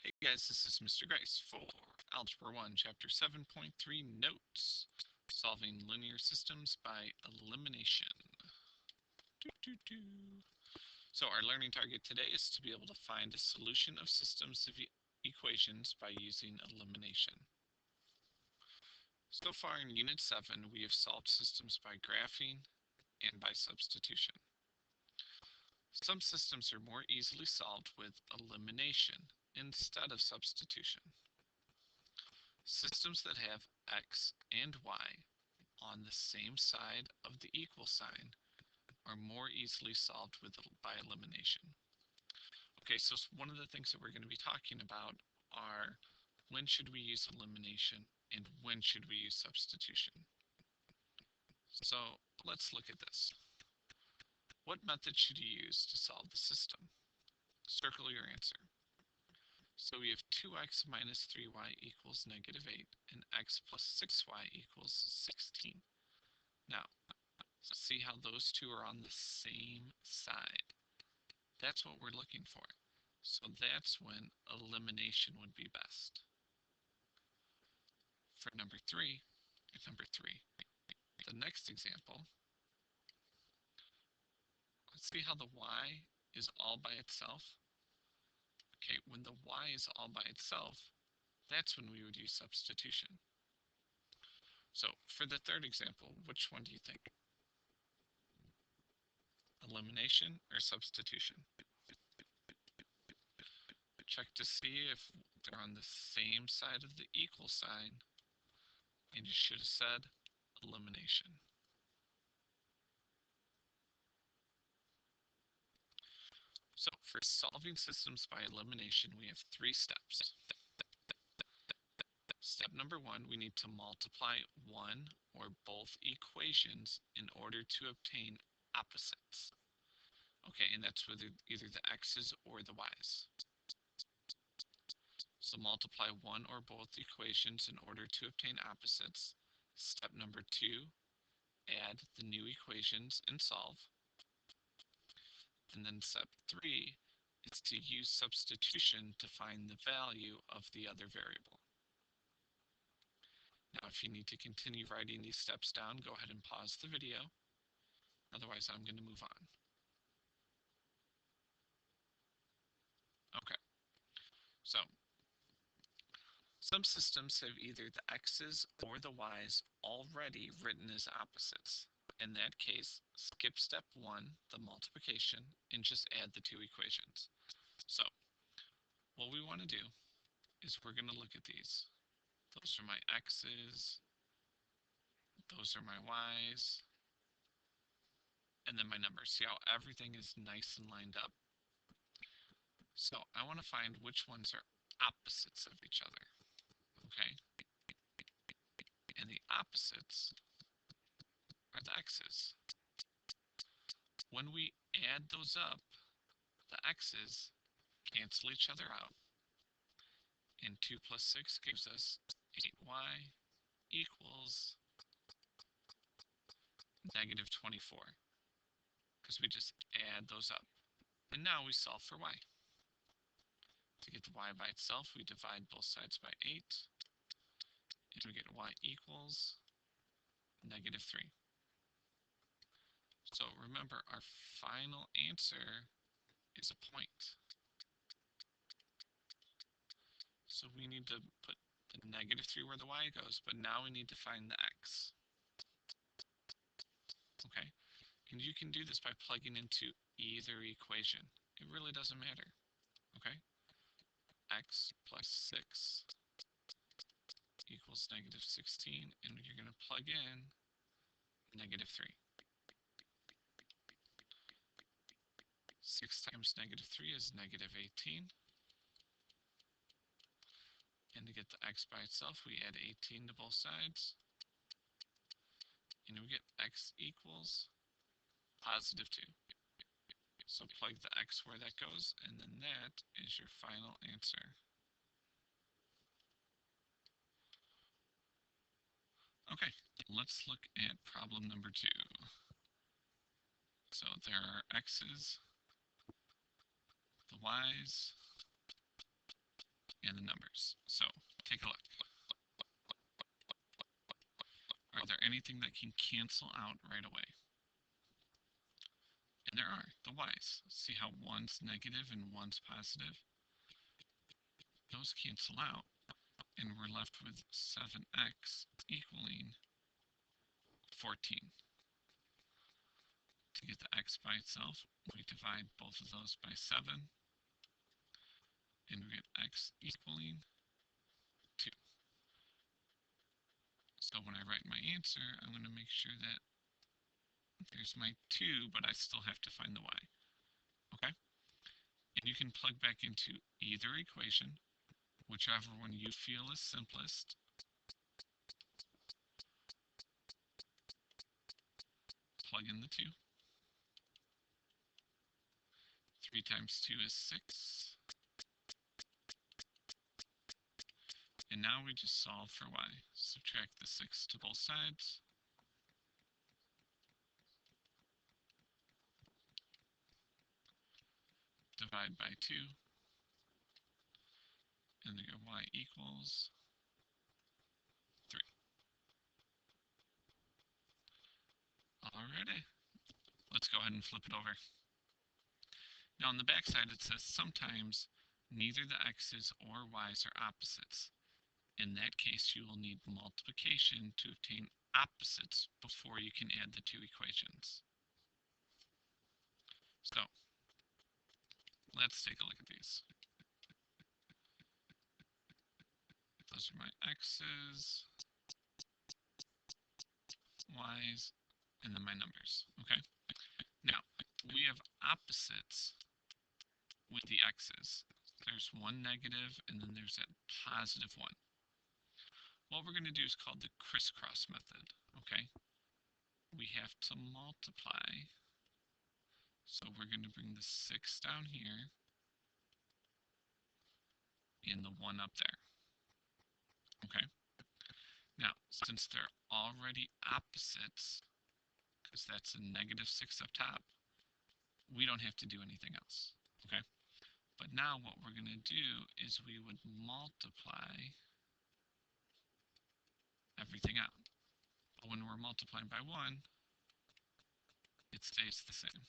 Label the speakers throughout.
Speaker 1: Hey guys, this is Mr. Grice for Algebra 1, Chapter 7.3 Notes, Solving Linear Systems by Elimination. So our learning target today is to be able to find a solution of systems of equations by using elimination. So far in Unit 7, we have solved systems by graphing and by substitution. Some systems are more easily solved with elimination instead of substitution. Systems that have x and y on the same side of the equal sign are more easily solved by elimination. Okay, so one of the things that we're going to be talking about are when should we use elimination and when should we use substitution. So let's look at this. What method should you use to solve the system? Circle your answer. So we have 2x minus 3y equals negative 8 and x plus 6y equals 16. Now, see how those two are on the same side. That's what we're looking for. So that's when elimination would be best. For number 3, the next example, let's see how the y is all by itself. Okay, when the y is all by itself, that's when we would use substitution. So for the third example, which one do you think? Elimination or substitution? Check to see if they're on the same side of the equal sign, and you should have said elimination. So for solving systems by elimination, we have 3 steps. Step number 1, we need to multiply one or both equations in order to obtain opposites. Okay, and that's with either the x's or the y's. So multiply one or both equations in order to obtain opposites. Step number 2, add the new equations and solve. And then step 3 is to use substitution to find the value of the other variable. Now, if you need to continue writing these steps down, go ahead and pause the video. Otherwise, I'm going to move on. Okay, so some systems have either the x's or the y's already written as opposites. In that case, skip step 1, the multiplication, and just add the 2 equations. So what we want to do is we're going to look at these. Those are my x's, those are my y's, and then my numbers. See how everything is nice and lined up? So I want to find which ones are opposites of each other, okay? And the opposites are the x's. When we add those up, the x's cancel each other out. And 2 plus 6 gives us 8y equals negative 24, because we just add those up. And now we solve for y. To get the y by itself, we divide both sides by 8, and we get y equals negative 3. So remember, our final answer is a point. So we need to put the negative 3 where the y goes, but now we need to find the x. Okay, and you can do this by plugging into either equation. It really doesn't matter. Okay, x plus 6 equals negative 16, and you're going to plug in negative 3. 6 times negative 3 is negative 18. And to get the x by itself, we add 18 to both sides. And we get x equals positive 2. So plug the x where that goes, and then that is your final answer. Okay, let's look at problem number 2. So there are x's, the y's, and the numbers. So take a look. Are there anything that can cancel out right away? And there are, the y's. See how one's negative and one's positive? Those cancel out, and we're left with 7x equaling 14. To get the x by itself, we divide both of those by 7, and we get x equaling 2. So when I write my answer, I'm going to make sure that there's my 2, but I still have to find the y. Okay? And you can plug back into either equation, whichever one you feel is simplest. Plug in the 2. 3 times 2 is 6. And now we just solve for y. Subtract the 6 to both sides. Divide by 2. And then get y equals 3. Alrighty. Let's go ahead and flip it over. Now on the back side it says sometimes neither the x's or y's are opposites. In that case, you will need multiplication to obtain opposites before you can add the two equations. So, let's take a look at these. Those are my x's, y's, and then my numbers, okay? Now, we have opposites with the x's. There's one negative, and then there's a positive one. What we're going to do is called the crisscross method, okay? We have to multiply. So we're going to bring the 6 down here and the 1 up there, okay? Now, since they're already opposites, because that's a negative 6 up top, we don't have to do anything else, okay? But now what we're going to do is we would multiply everything out. But when we're multiplying by 1, it stays the same.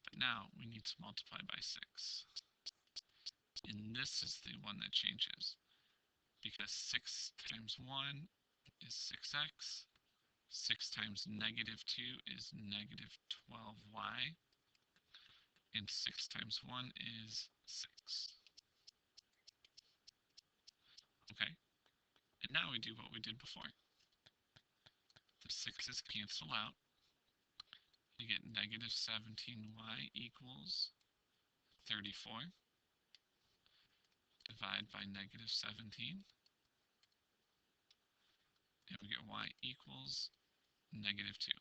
Speaker 1: But now we need to multiply by 6. And this is the one that changes. Because 6 times 1 is 6x. 6 times negative 2 is negative 12y. And 6 times 1 is 6. Okay? And now we do what we did before. The 6's cancel out. You get negative 17y equals 34. Divide by negative 17. And we get y equals negative 2.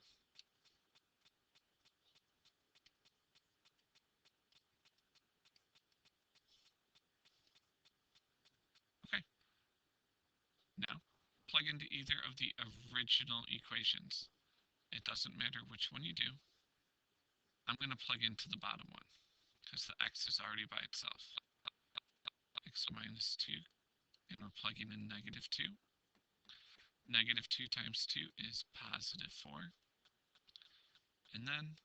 Speaker 1: Okay. Now, plug into either of the original equations. It doesn't matter which one you do. I'm going to plug into the bottom one, because the x is already by itself. X minus 2, and we're plugging in negative 2. Negative 2 times 2 is positive 4. And then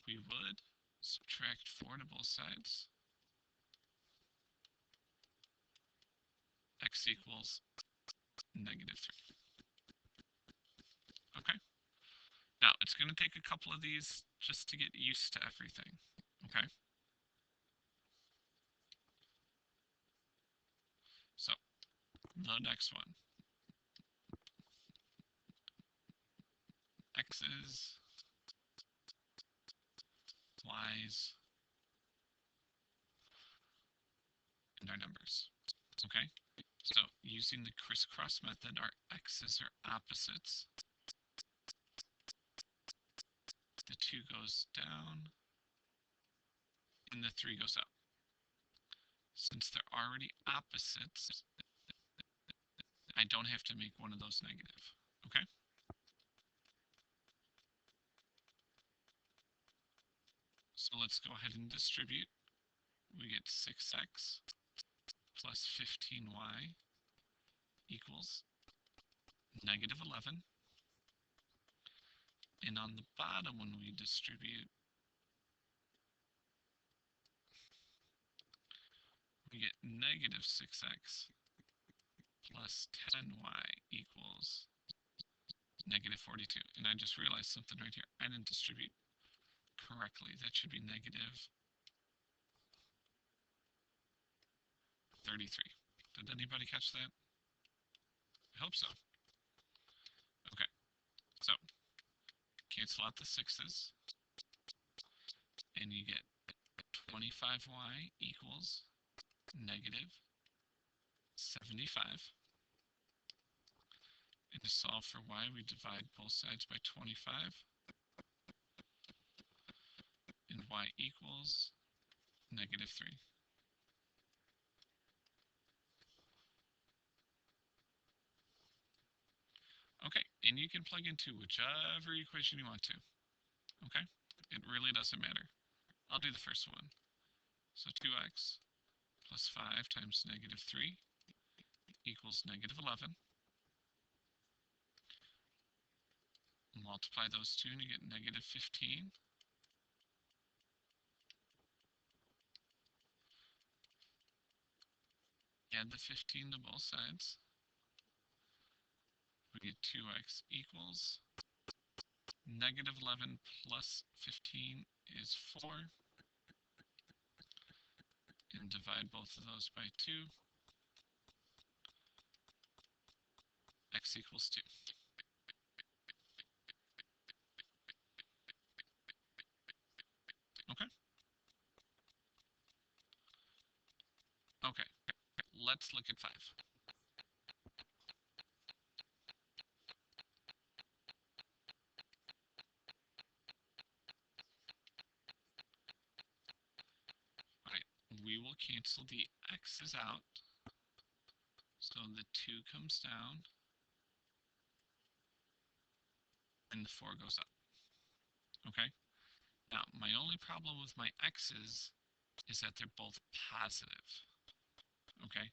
Speaker 1: we would subtract 4 to both sides. X equals negative 3. Okay? Now, it's going to take a couple of these just to get used to everything. Okay? So, the next one. X's, Y's, and our numbers. Okay? So, using the crisscross method, our x's are opposites. The 2 goes down, and the 3 goes up. Since they're already opposites, I don't have to make one of those negative. Okay? So let's go ahead and distribute. We get 6x plus 15y equals negative 11. And on the bottom, when we distribute, we get negative 6x plus 10y equals negative 42. And I just realized something right here. I didn't distribute correctly. That should be negative 33. Did anybody catch that? I hope so. Okay, so cancel out the 6's, and you get 25y equals negative 75. And to solve for y, we divide both sides by 25. And y equals negative 3. Okay, and you can plug into whichever equation you want to. Okay, it really doesn't matter. I'll do the first one. So 2x plus 5 times negative 3 equals negative 11. Multiply those two and you get negative 15. Add the 15 to both sides. We get 2x equals negative 11 plus 15 is 4. And divide both of those by 2. X equals 2. Okay? Okay, let's look at 5. Alright, we will cancel the x's out. So the 2 comes down, and the 4 goes up. Okay? Now, my only problem with my x's is that they're both positive. Okay?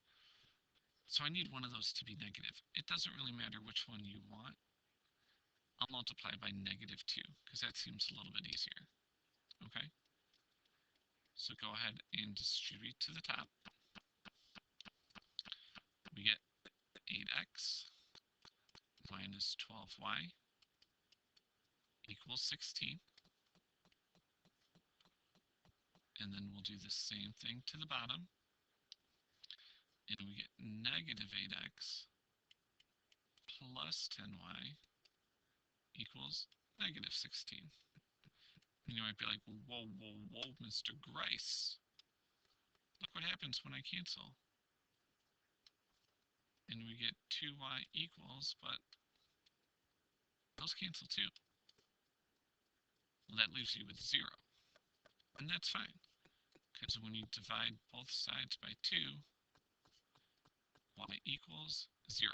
Speaker 1: So I need one of those to be negative. It doesn't really matter which one you want. I'll multiply by negative 2, because that seems a little bit easier. Okay? So go ahead and distribute to the top. We get 8x minus 12y equals 16. And then we'll do the same thing to the bottom. And we get negative 8x plus 10y equals negative 16. And you might be like, whoa, whoa, whoa, Mr. Grice. Look what happens when I cancel. And we get 2y equals, but those cancel too. Well, that leaves you with 0. And that's fine, because when you divide both sides by 2, y equals 0.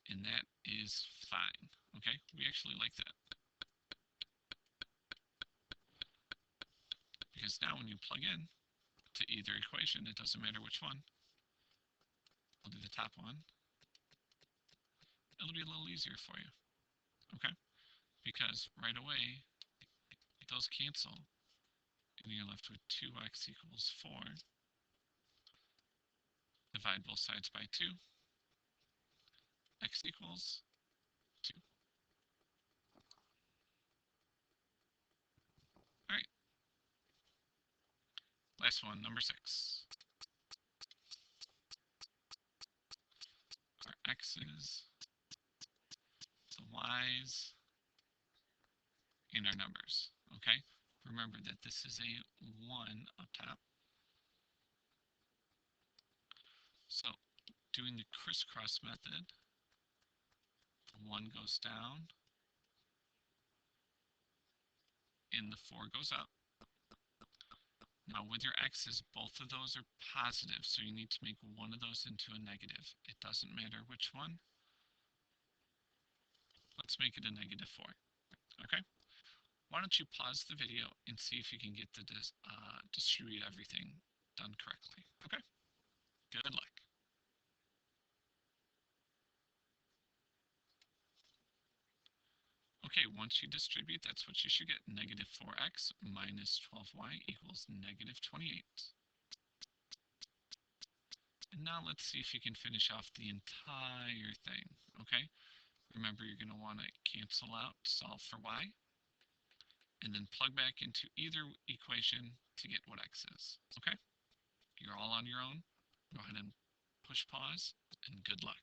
Speaker 1: And that is fine. Okay, we actually like that. Because now when you plug in to either equation, it doesn't matter which one. I'll do the top one. It'll be a little easier for you. Okay? Because right away, those cancel. And you're left with 2x equals 4. Divide both sides by 2. X equals 2. Alright. Last one, number 6. Our x's, the y's, and our numbers. Okay? Remember that this is a 1 up top. So, doing the crisscross method, the 1 goes down, and the 4 goes up. Now with your x's, both of those are positive, so you need to make one of those into a negative. It doesn't matter which one. Let's make it a negative 4. Okay? why don't you pause the video and see if you can get the distribute everything done correctly. Okay? Good luck. Okay, once you distribute, that's what you should get. Negative 4x minus 12y equals negative 28. And now let's see if you can finish off the entire thing, okay? Remember, you're going to want to cancel out, solve for y, and then plug back into either equation to get what x is, okay? You're all on your own. Go ahead and push pause, and good luck.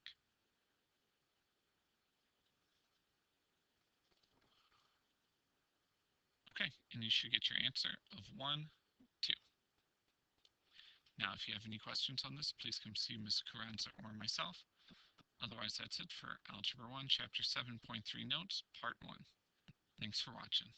Speaker 1: Okay, and you should get your answer of 1, 2. Now, if you have any questions on this, please come see Ms. Carranza or myself. Otherwise, that's it for Algebra 1, Chapter 7.3 Notes, Part 1. Thanks for watching.